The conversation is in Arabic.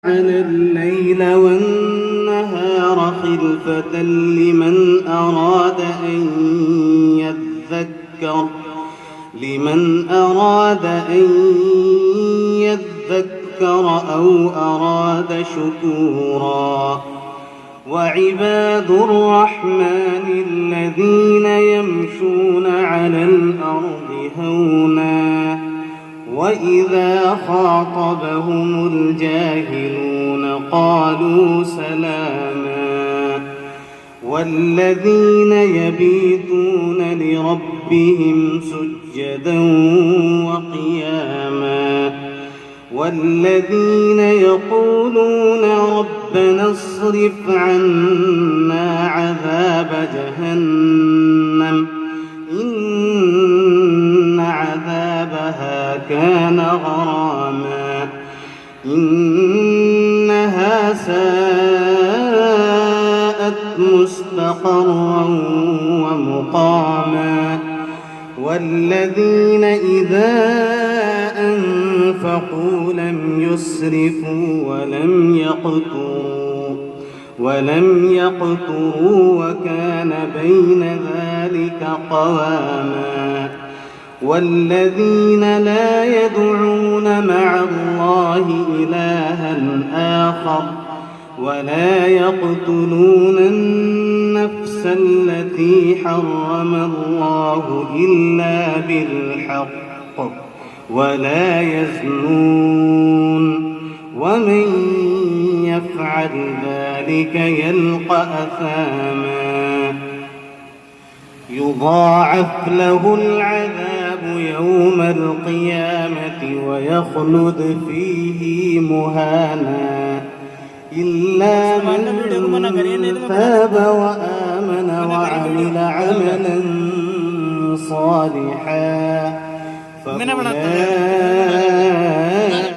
على الليل والنهار خلفة لمن أراد أن يذكر أو أراد شكورا. وعباد الرحمن الذين يمشون على الأرض هونا وإذا خاطبهم الجاهلون قالوا سلاما. والذين يبيتون لربهم سجدا وقياما والذين يقولون ربنا اصرف عنا عذاب جهنم إن عذابها كان غراما إنها ساءت مستقرا ومقاما. والذين إذا أنفقوا لم يسرفوا ولم يقتروا وكان بين ذلك قواما. والذين لا يدعون مع الله إلها آخر ولا يقتلون النفس التي حرم الله إلا بالحق ولا يزنون ومن يفعل ذلك يلقى أثاما يضاعف له العذاب يوم القيامة ويخلد فيه مهانا إلا من تاب وآمن وعمل عملا صالحا فأولئك